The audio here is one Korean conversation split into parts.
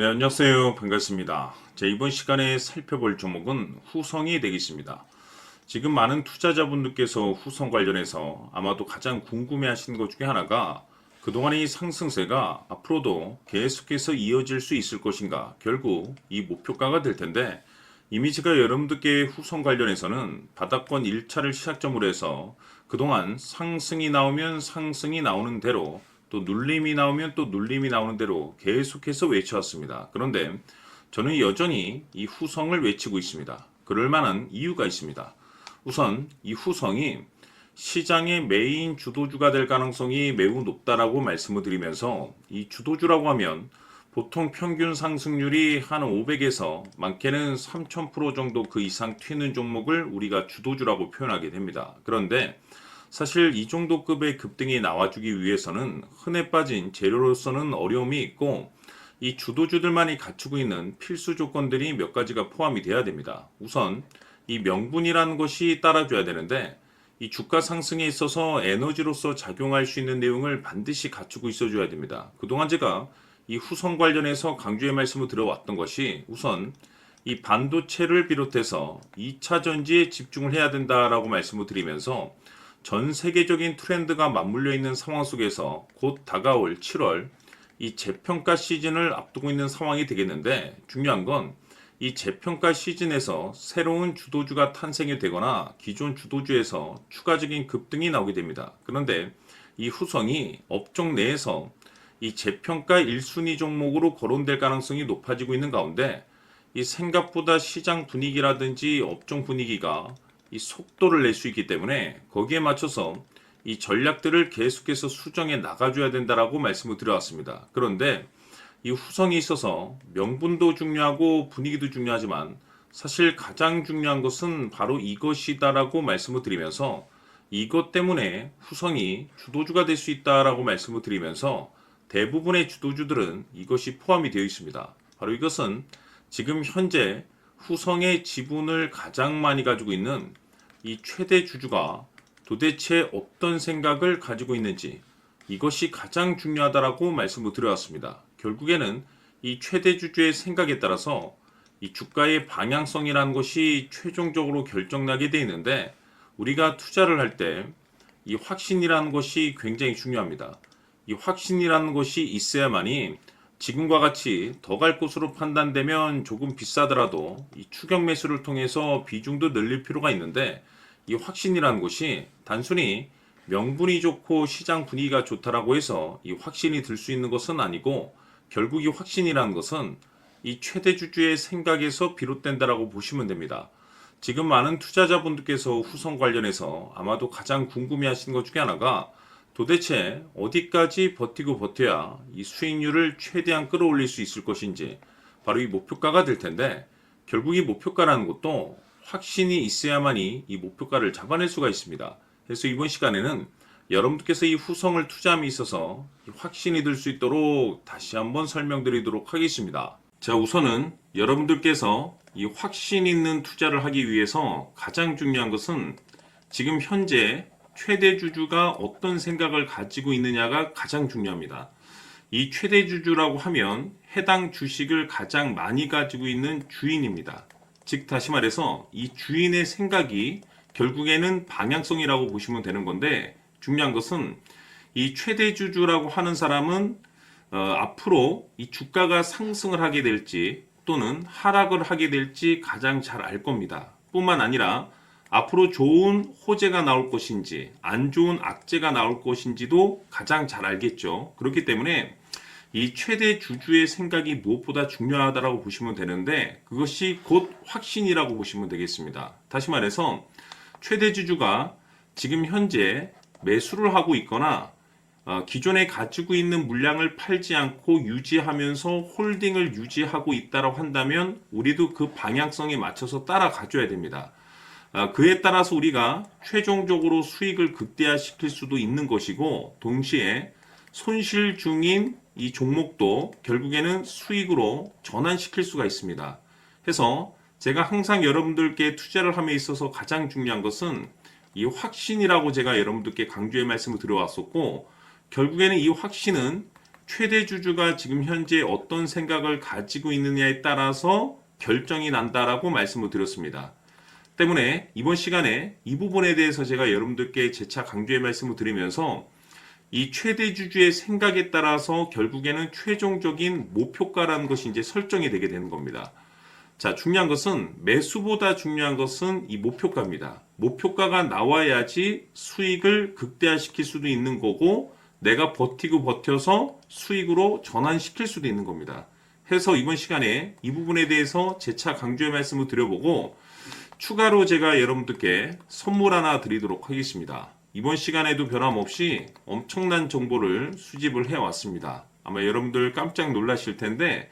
네, 안녕하세요. 반갑습니다. 이번 시간에 살펴볼 종목은 후성이 되겠습니다. 지금 많은 투자자분들께서 후성 관련해서 아마도 가장 궁금해 하시는 것 중에 하나가 그동안의 이 상승세가 앞으로도 계속해서 이어질 수 있을 것인가, 결국 이 목표가가 될 텐데, 이미 제가 여러분들께 후성 관련해서는 바닥권 1차를 시작점으로 해서 그동안 상승이 나오면 상승이 나오는 대로, 또 눌림이 나오면 또 눌림이 나오는 대로 계속해서 외쳐왔습니다. 그런데 저는 여전히 이 후성을 외치고 있습니다. 그럴 만한 이유가 있습니다. 우선 이 후성이 시장의 메인 주도주가 될 가능성이 매우 높다라고 말씀을 드리면서, 이 주도주라고 하면 보통 평균 상승률이 한 500에서 많게는 3000% 정도 그 이상 튀는 종목을 우리가 주도주라고 표현하게 됩니다. 그런데 사실 이 정도 급의 급등이 나와주기 위해서는 흔해 빠진 재료로서는 어려움이 있고, 이 주도주들만이 갖추고 있는 필수 조건들이 몇 가지가 포함이 돼야 됩니다. 우선 이 명분이라는 것이 따라줘야 되는데, 이 주가 상승에 있어서 에너지로서 작용할 수 있는 내용을 반드시 갖추고 있어줘야 됩니다. 그동안 제가 이 후성 관련해서 강조의 말씀을 들어왔던 것이, 우선 이 반도체를 비롯해서 2차 전지에 집중을 해야 된다라고 말씀을 드리면서, 전 세계적인 트렌드가 맞물려 있는 상황 속에서 곧 다가올 7월 이 재평가 시즌을 앞두고 있는 상황이 되겠는데, 중요한 건 이 재평가 시즌에서 새로운 주도주가 탄생이 되거나 기존 주도주에서 추가적인 급등이 나오게 됩니다. 그런데 이 후성이 업종 내에서 이 재평가 1순위 종목으로 거론될 가능성이 높아지고 있는 가운데, 이 생각보다 시장 분위기라든지 업종 분위기가 이 속도를 낼 수 있기 때문에 거기에 맞춰서 이 전략들을 계속해서 수정해 나가줘야 된다라고 말씀을 드려왔습니다. 그런데 이 후성이 있어서 명분도 중요하고 분위기도 중요하지만 사실 가장 중요한 것은 바로 이것이다라고 말씀을 드리면서, 이것 때문에 후성이 주도주가 될 수 있다라고 말씀을 드리면서 대부분의 주도주들은 이것이 포함이 되어 있습니다. 바로 이것은 지금 현재 후성의 지분을 가장 많이 가지고 있는 이 최대 주주가 도대체 어떤 생각을 가지고 있는지, 이것이 가장 중요하다라고 말씀을 드려왔습니다. 결국에는 이 최대 주주의 생각에 따라서 이 주가의 방향성이라는 것이 최종적으로 결정나게 되어 있는데, 우리가 투자를 할 때 이 확신이라는 것이 굉장히 중요합니다. 이 확신이라는 것이 있어야만이 지금과 같이 더 갈 곳으로 판단되면 조금 비싸더라도 이 추격 매수를 통해서 비중도 늘릴 필요가 있는데, 이 확신이라는 것이 단순히 명분이 좋고 시장 분위기가 좋다라고 해서 이 확신이 들 수 있는 것은 아니고, 결국 이 확신이라는 것은 이 최대 주주의 생각에서 비롯된다라고 보시면 됩니다. 지금 많은 투자자분들께서 후성 관련해서 아마도 가장 궁금해 하시는 것 중에 하나가, 도대체 어디까지 버티고 버텨야 이 수익률을 최대한 끌어올릴 수 있을 것인지, 바로 이 목표가가 될 텐데, 결국 이 목표가라는 것도 확신이 있어야만이 이 목표가를 잡아낼 수가 있습니다. 그래서 이번 시간에는 여러분들께서 이 후성을 투자함에 있어서 확신이 들 수 있도록 다시 한번 설명드리도록 하겠습니다. 자, 우선은 여러분들께서 이 확신 있는 투자를 하기 위해서 가장 중요한 것은 지금 현재 최대 주주가 어떤 생각을 가지고 있느냐가 가장 중요합니다. 이 최대 주주라고 하면 해당 주식을 가장 많이 가지고 있는 주인입니다. 즉 다시 말해서 이 주인의 생각이 결국에는 방향성이라고 보시면 되는 건데, 중요한 것은 이 최대 주주라고 하는 사람은 앞으로 이 주가가 상승을 하게 될지 또는 하락을 하게 될지 가장 잘 알 겁니다. 뿐만 아니라 앞으로 좋은 호재가 나올 것인지 안 좋은 악재가 나올 것인지도 가장 잘 알겠죠. 그렇기 때문에 이 최대 주주의 생각이 무엇보다 중요하다고 보시면 되는데, 그것이 곧 확신이라고 보시면 되겠습니다. 다시 말해서 최대 주주가 지금 현재 매수를 하고 있거나 기존에 가지고 있는 물량을 팔지 않고 유지하면서 홀딩을 유지하고 있다고 한다면 우리도 그 방향성에 맞춰서 따라가줘야 됩니다. 그에 따라서 우리가 최종적으로 수익을 극대화시킬 수도 있는 것이고, 동시에 손실 중인 이 종목도 결국에는 수익으로 전환시킬 수가 있습니다. 해서 제가 항상 여러분들께 투자를 함에 있어서 가장 중요한 것은 이 확신이라고 제가 여러분들께 강조의 말씀을 드려왔었고, 결국에는 이 확신은 최대 주주가 지금 현재 어떤 생각을 가지고 있느냐에 따라서 결정이 난다라고 말씀을 드렸습니다. 때문에 이번 시간에 이 부분에 대해서 제가 여러분들께 재차 강조의 말씀을 드리면서 이 최대 주주의 생각에 따라서 결국에는 최종적인 목표가라는 것이 이제 설정이 되게 되는 겁니다. 자, 중요한 것은 매수보다 중요한 것은 이 목표가입니다. 목표가가 나와야지 수익을 극대화시킬 수도 있는 거고 내가 버티고 버텨서 수익으로 전환시킬 수도 있는 겁니다. 해서 이번 시간에 이 부분에 대해서 재차 강조의 말씀을 드려보고 추가로 제가 여러분들께 선물 하나 드리도록 하겠습니다. 이번 시간에도 변함없이 엄청난 정보를 수집을 해왔습니다. 아마 여러분들 깜짝 놀라실 텐데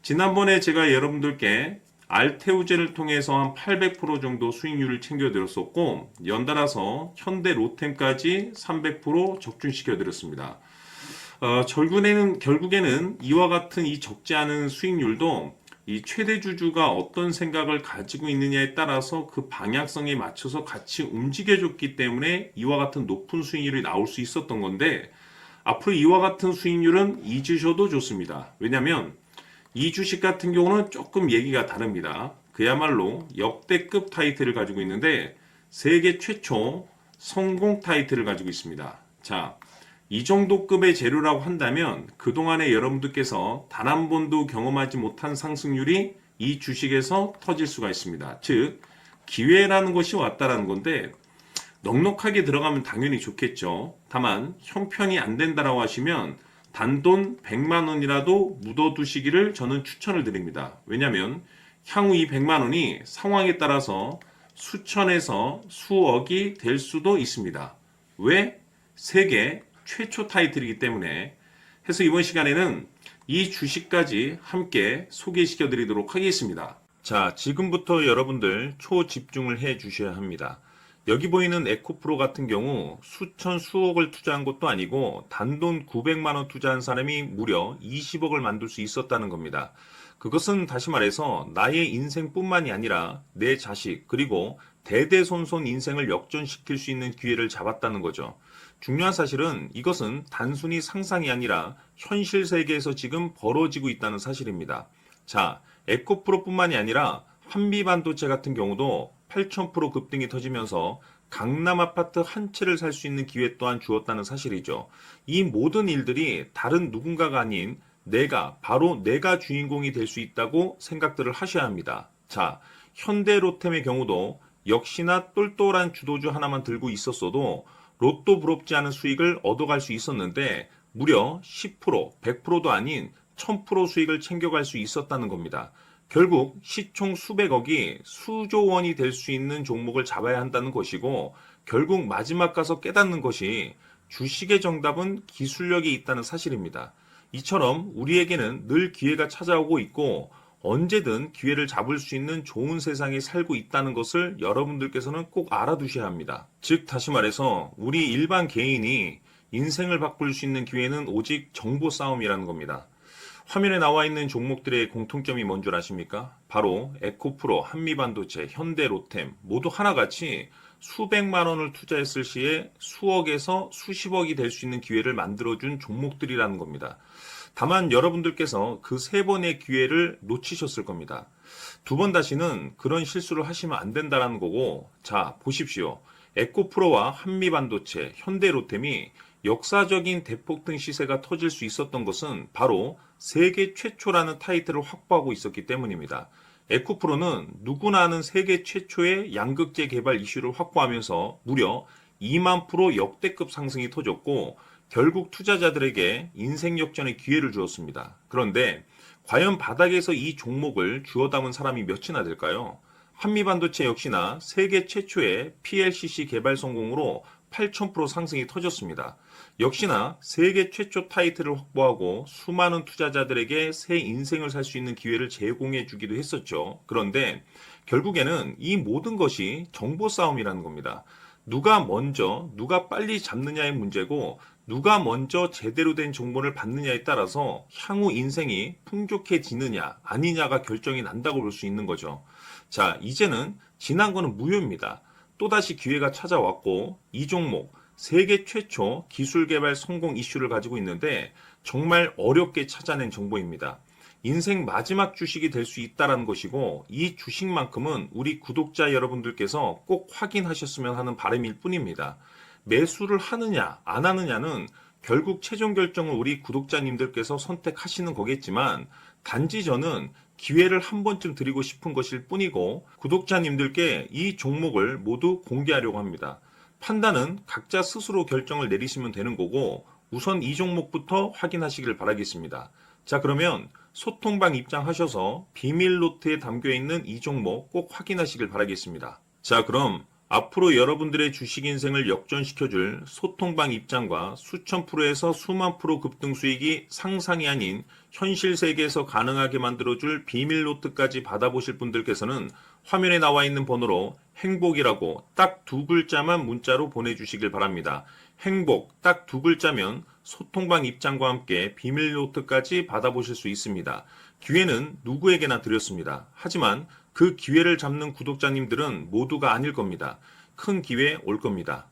지난번에 제가 여러분들께 알테우제를 통해서 한 800% 정도 수익률을 챙겨드렸었고 연달아서 현대 로템까지 300% 적중시켜드렸습니다. 결국에는 이와 같은 이 적지 않은 수익률도 이 최대 주주가 어떤 생각을 가지고 있느냐에 따라서 그 방향성에 맞춰서 같이 움직여줬기 때문에 이와 같은 높은 수익률이 나올 수 있었던 건데 앞으로 이와 같은 수익률은 잊으셔도 좋습니다. 왜냐하면 이 주식 같은 경우는 조금 얘기가 다릅니다. 그야말로 역대급 타이틀을 가지고 있는데 세계 최초 성공 타이틀을 가지고 있습니다. 자, 이 정도 급의 재료라고 한다면 그동안에 여러분들께서 단 한 번도 경험하지 못한 상승률이 이 주식에서 터질 수가 있습니다. 즉 기회라는 것이 왔다라는 건데 넉넉하게 들어가면 당연히 좋겠죠. 다만 형편이 안 된다라고 하시면 단돈 100만 원이라도 묻어두시기를 저는 추천을 드립니다. 왜냐하면 향후 이 100만 원이 상황에 따라서 수천에서 수억이 될 수도 있습니다. 왜? 세계 최초 타이틀이기 때문에. 해서 이번 시간에는 이 주식까지 함께 소개시켜 드리도록 하겠습니다. 자, 지금부터 여러분들 초집중을 해 주셔야 합니다. 여기 보이는 에코프로 같은 경우 수천 수억을 투자한 것도 아니고 단돈 900만 원 투자한 사람이 무려 20억을 만들 수 있었다는 겁니다. 그것은 다시 말해서 나의 인생뿐만이 아니라 내 자식 그리고 대대손손 인생을 역전시킬 수 있는 기회를 잡았다는 거죠. 중요한 사실은 이것은 단순히 상상이 아니라 현실 세계에서 지금 벌어지고 있다는 사실입니다. 자, 에코프로뿐만이 아니라 한미반도체 같은 경우도 8,000% 급등이 터지면서 강남 아파트 한 채를 살 수 있는 기회 또한 주었다는 사실이죠. 이 모든 일들이 다른 누군가가 아닌 바로 내가 주인공이 될 수 있다고 생각들을 하셔야 합니다. 자, 현대로템의 경우도 역시나 똘똘한 주도주 하나만 들고 있었어도 로또 부럽지 않은 수익을 얻어갈 수 있었는데 무려 10%, 100%도 아닌 1000% 수익을 챙겨갈 수 있었다는 겁니다. 결국 시총 수백억이 수조 원이 될 수 있는 종목을 잡아야 한다는 것이고 결국 마지막 가서 깨닫는 것이 주식의 정답은 기술력이 있다는 사실입니다. 이처럼 우리에게는 늘 기회가 찾아오고 있고 언제든 기회를 잡을 수 있는 좋은 세상에 살고 있다는 것을 여러분들께서는 꼭 알아두셔야 합니다. 즉 다시 말해서 우리 일반 개인이 인생을 바꿀 수 있는 기회는 오직 정보 싸움이라는 겁니다. 화면에 나와 있는 종목들의 공통점이 뭔 줄 아십니까? 바로 에코프로, 한미반도체, 현대로템 모두 하나같이 수백만 원을 투자했을 시에 수억에서 수십억이 될 수 있는 기회를 만들어준 종목들이라는 겁니다. 다만 여러분들께서 그 세 번의 기회를 놓치셨을 겁니다. 두 번 다시는 그런 실수를 하시면 안 된다는 거고 자 보십시오. 에코프로와 한미반도체, 현대로템이 역사적인 대폭등 시세가 터질 수 있었던 것은 바로 세계 최초라는 타이틀을 확보하고 있었기 때문입니다. 에코프로는 누구나 아는 세계 최초의 양극재 개발 이슈를 확보하면서 무려 2만 프로 역대급 상승이 터졌고 결국 투자자들에게 인생 역전의 기회를 주었습니다. 그런데 과연 바닥에서 이 종목을 주워 담은 사람이 몇이나 될까요? 한미반도체 역시나 세계 최초의 PLCC 개발 성공으로 8,000% 상승이 터졌습니다. 역시나 세계 최초 타이틀을 확보하고 수많은 투자자들에게 새 인생을 살 수 있는 기회를 제공해 주기도 했었죠. 그런데 결국에는 이 모든 것이 정보 싸움이라는 겁니다. 누가 먼저, 누가 빨리 잡느냐의 문제고 누가 먼저 제대로 된 정보를 받느냐에 따라서 향후 인생이 풍족해지느냐 아니냐가 결정이 난다고 볼 수 있는 거죠. 자, 이제는 지난 거는 무효입니다. 또다시 기회가 찾아왔고 이 종목 세계 최초 기술 개발 성공 이슈를 가지고 있는데 정말 어렵게 찾아낸 정보입니다. 인생 마지막 주식이 될 수 있다는 것이고 이 주식만큼은 우리 구독자 여러분들께서 꼭 확인하셨으면 하는 바람일 뿐입니다. 매수를 하느냐 안 하느냐는 결국 최종 결정을 우리 구독자님들께서 선택하시는 거겠지만 단지 저는 기회를 한 번쯤 드리고 싶은 것일 뿐이고 구독자님들께 이 종목을 모두 공개하려고 합니다. 판단은 각자 스스로 결정을 내리시면 되는 거고 우선 이 종목부터 확인하시길 바라겠습니다. 자, 그러면 소통방 입장하셔서 비밀 노트에 담겨 있는 이 종목 꼭 확인하시길 바라겠습니다. 자, 그럼 앞으로 여러분들의 주식 인생을 역전시켜줄 소통방 입장과 수천 프로에서 수만 프로 급등 수익이 상상이 아닌 현실 세계에서 가능하게 만들어줄 비밀 노트까지 받아보실 분들께서는 화면에 나와 있는 번호로 행복이라고 딱 두 글자만 문자로 보내주시길 바랍니다. 행복 딱 두 글자면 소통방 입장과 함께 비밀 노트까지 받아보실 수 있습니다. 기회는 누구에게나 드렸습니다. 하지만 그 기회를 잡는 구독자님들은 모두가 아닐 겁니다. 큰 기회 올 겁니다.